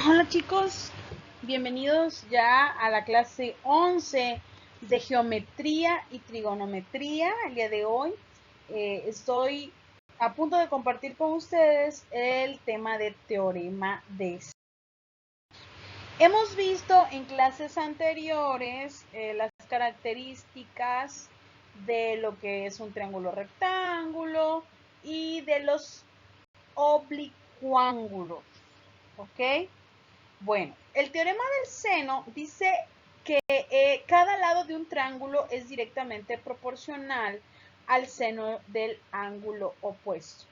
Hola chicos, bienvenidos ya a la clase 11 de geometría y trigonometría. El día de hoy estoy a punto de compartir con ustedes el tema de teorema de seno. Hemos visto en clases anteriores las características de lo que es un triángulo rectángulo y de los oblicuángulos, ¿ok? Bueno, el teorema del seno dice que cada lado de un triángulo es directamente proporcional al seno del ángulo opuesto.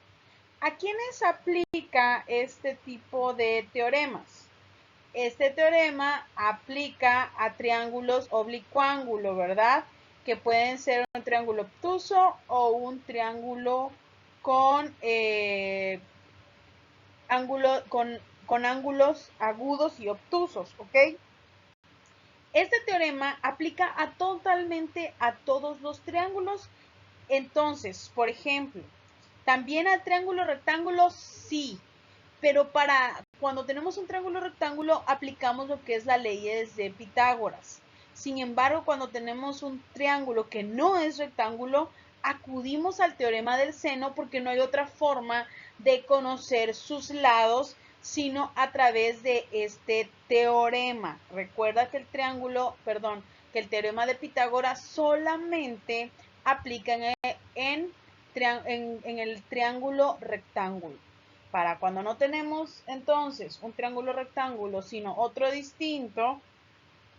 ¿A quiénes aplica este tipo de teoremas? Este teorema aplica a triángulos oblicuángulo, ¿verdad? Que pueden ser un triángulo obtuso o un triángulo con con ángulos agudos y obtusos, ¿ok? Este teorema aplica totalmente a todos los triángulos. Entonces, por ejemplo, también al triángulo rectángulo, sí, pero para cuando tenemos un triángulo rectángulo aplicamos lo que es la ley de Pitágoras. Sin embargo, cuando tenemos un triángulo que no es rectángulo, acudimos al teorema del seno porque no hay otra forma de conocer sus lados sino a través de este teorema. Recuerda que que el teorema de Pitágoras solamente aplica en el triángulo rectángulo. Para cuando no tenemos entonces un triángulo rectángulo, sino otro distinto,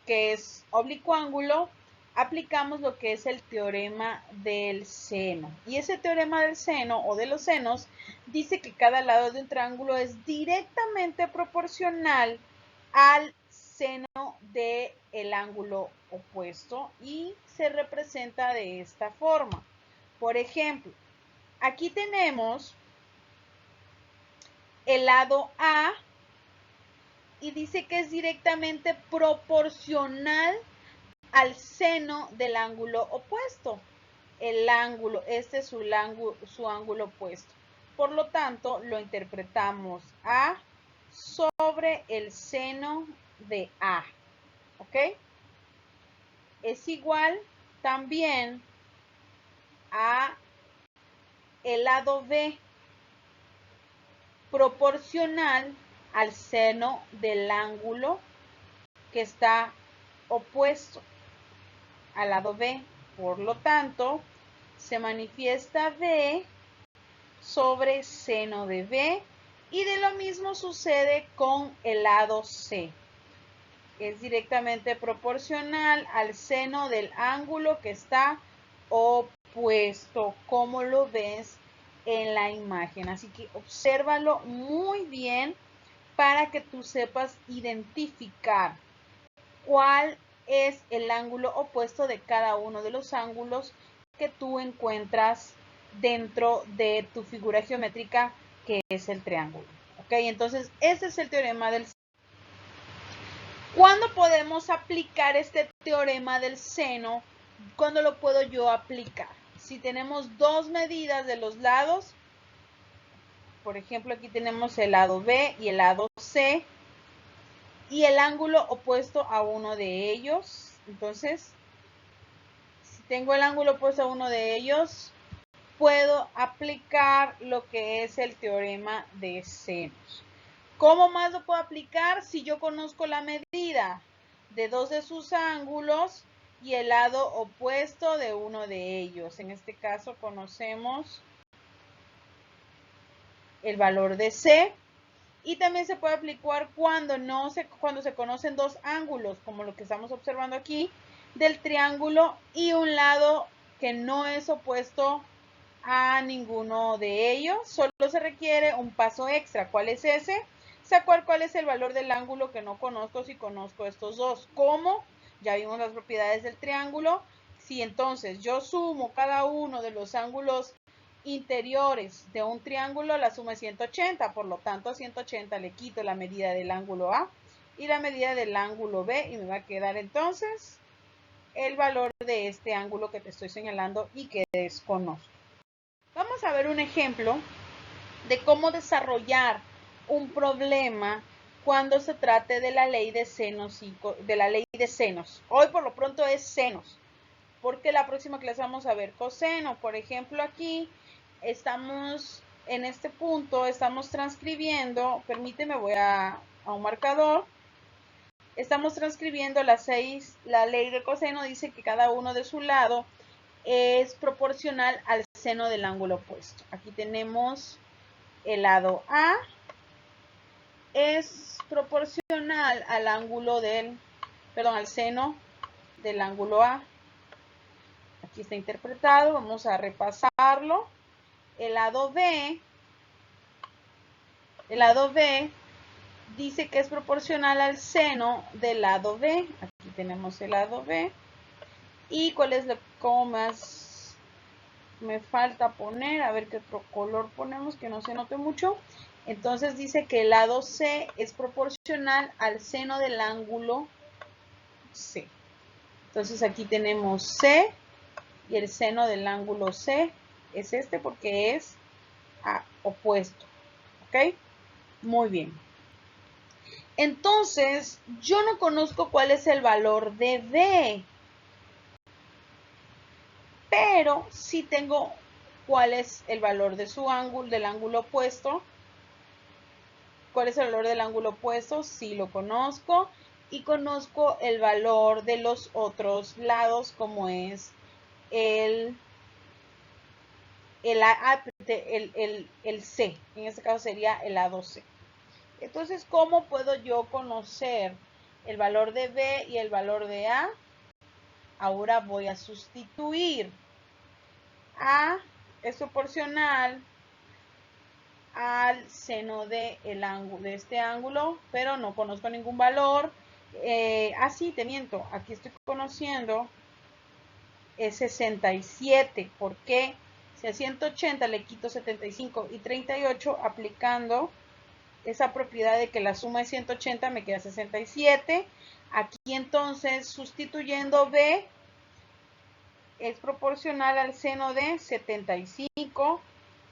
que es oblicuángulo, aplicamos lo que es el teorema del seno. Y ese teorema del seno o de los senos dice que cada lado de un triángulo es directamente proporcional al seno del ángulo opuesto y se representa de esta forma. Por ejemplo, aquí tenemos el lado A y dice que es directamente proporcional al seno del ángulo opuesto. Este es su ángulo opuesto. Por lo tanto, lo interpretamos A sobre el seno de A. ¿Ok? Es igual también a el lado B, proporcional al seno del ángulo que está opuesto al lado B. Por lo tanto, se manifiesta B sobre seno de B y de lo mismo sucede con el lado C. Es directamente proporcional al seno del ángulo que está opuesto, como lo ves en la imagen. Así que obsérvalo muy bien para que tú sepas identificar cuál es el ángulo opuesto de cada uno de los ángulos que tú encuentras dentro de tu figura geométrica, que es el triángulo. ¿Ok? Entonces, ese es el teorema del seno. ¿Cuándo podemos aplicar este teorema del seno? ¿Cuándo lo puedo yo aplicar? Si tenemos dos medidas de los lados, por ejemplo, aquí tenemos el lado B y el lado C, y el ángulo opuesto a uno de ellos. Entonces, si tengo el ángulo opuesto a uno de ellos, puedo aplicar lo que es el teorema de senos. ¿Cómo más lo puedo aplicar? Si yo conozco la medida de dos de sus ángulos y el lado opuesto de uno de ellos. En este caso conocemos el valor de C. Y también se puede aplicar cuando se conocen dos ángulos, como lo que estamos observando aquí, del triángulo y un lado que no es opuesto a ninguno de ellos. Solo se requiere un paso extra. ¿Cuál es ese? Sacar cuál es el valor del ángulo que no conozco si conozco estos dos. ¿Cómo? Ya vimos las propiedades del triángulo. Si entonces yo sumo cada uno de los ángulos interiores de un triángulo, la suma es 180, por lo tanto a 180 le quito la medida del ángulo A y la medida del ángulo B y me va a quedar entonces el valor de este ángulo que te estoy señalando y que desconozco. Vamos a ver un ejemplo de cómo desarrollar un problema cuando se trate de la ley de senos Hoy por lo pronto es senos, porque la próxima clase vamos a ver coseno. Por ejemplo, aquí estamos en este punto, estamos transcribiendo, permíteme, voy a un marcador. Estamos transcribiendo la ley de coseno dice que cada uno de su lado es proporcional al seno del ángulo opuesto. Aquí tenemos el lado A es proporcional al al seno del ángulo A. Aquí está interpretado, vamos a repasarlo. El lado B dice que es proporcional al seno del lado B. Aquí tenemos el lado B. ¿Y cuál es cómo más me falta poner? A ver qué otro color ponemos que no se note mucho. Entonces dice que el lado C es proporcional al seno del ángulo C. Entonces aquí tenemos C y el seno del ángulo C es este porque es opuesto. ¿Ok? Muy bien. Entonces, yo no conozco cuál es el valor de B, pero sí tengo cuál es el valor de del ángulo opuesto. ¿Cuál es el valor del ángulo opuesto? Sí lo conozco. Y conozco el valor de los otros lados, como es el C. En este caso sería el lado C. Entonces, ¿cómo puedo yo conocer el valor de B y el valor de A? Ahora voy a sustituir. A es proporcional al seno de este ángulo, pero no conozco ningún valor. Sí, te miento, aquí estoy conociendo es 67. ¿Por qué? Si a 180 le quito 75 y 38, aplicando esa propiedad de que la suma de 180 me queda 67. Aquí entonces, sustituyendo B, es proporcional al seno de 75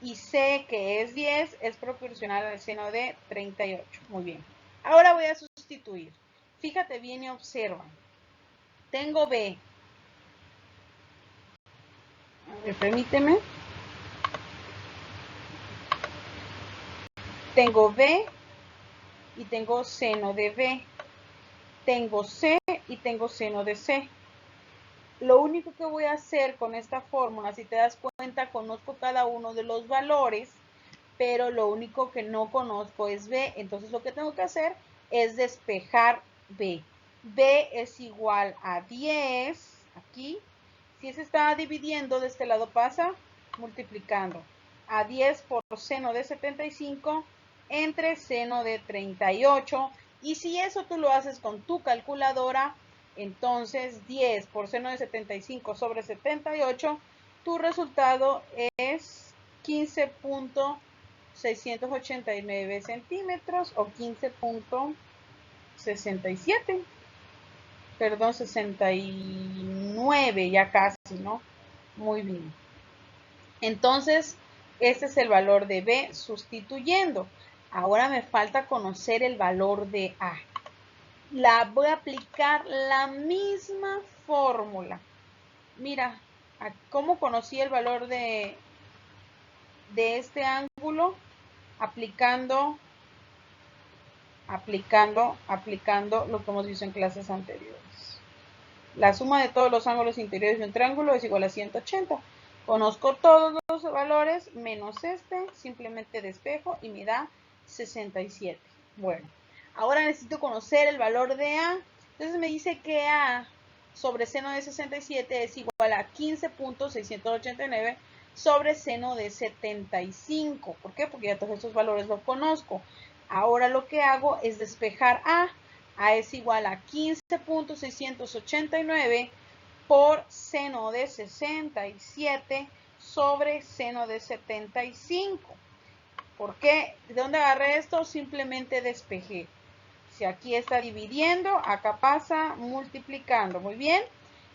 y C, que es 10, es proporcional al seno de 38. Muy bien. Ahora voy a sustituir. Fíjate bien y observa. Tengo B. A ver, permíteme. Tengo B y tengo seno de B. Tengo C y tengo seno de C. Lo único que voy a hacer con esta fórmula, si te das cuenta, conozco cada uno de los valores, pero lo único que no conozco es B. Entonces lo que tengo que hacer es despejar B. B es igual a 10, aquí. Si se está dividiendo, de este lado pasa multiplicando. A 10 por seno de 75 entre seno de 38. Y si eso tú lo haces con tu calculadora, entonces 10 por seno de 75 sobre 78, tu resultado es 15.689 centímetros o 15.67. Perdón, 69, ya casi, ¿no? Muy bien. Entonces, este es el valor de B sustituyendo. Ahora me falta conocer el valor de A. Voy a aplicar la misma fórmula. Mira, ¿cómo conocí el valor de este ángulo? Aplicando lo que hemos visto en clases anteriores. La suma de todos los ángulos interiores de un triángulo es igual a 180. Conozco todos los valores menos este, simplemente despejo y me da 67. Bueno, ahora necesito conocer el valor de A. Entonces me dice que A sobre seno de 67 es igual a 15.689 sobre seno de 75. ¿Por qué? Porque ya todos estos valores los conozco. Ahora lo que hago es despejar A. A es igual a 15.689 por seno de 67 sobre seno de 75. ¿Por qué? ¿De dónde agarré esto? Simplemente despejé. Si aquí está dividiendo, acá pasa multiplicando. Muy bien.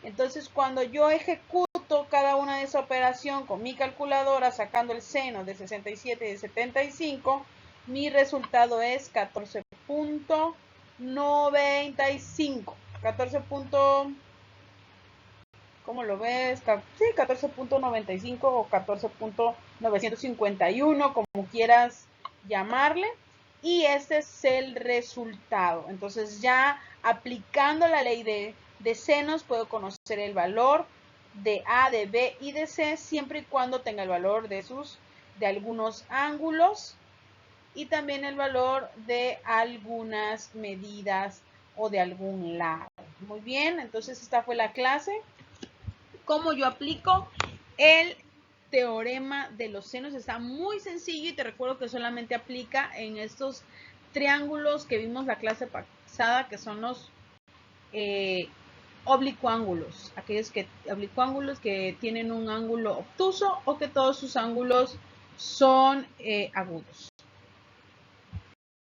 Entonces, cuando yo ejecuto cada una de esa operación con mi calculadora, sacando el seno de 67 y de 75, mi resultado es 14.6 14.95. 14. ¿Cómo lo ves? Sí, 14.95 o 14.951, como quieras llamarle. Y este es el resultado. Entonces ya aplicando la ley de senos puedo conocer el valor de A, de B y de C siempre y cuando tenga el valor de algunos ángulos y también el valor de algunas medidas o de algún lado. Muy bien, entonces esta fue la clase. Cómo yo aplico el teorema de los senos. Está muy sencillo y te recuerdo que solamente aplica en estos triángulos que vimos la clase pasada, que son los oblicuángulos, oblicuángulos que tienen un ángulo obtuso o que todos sus ángulos son agudos.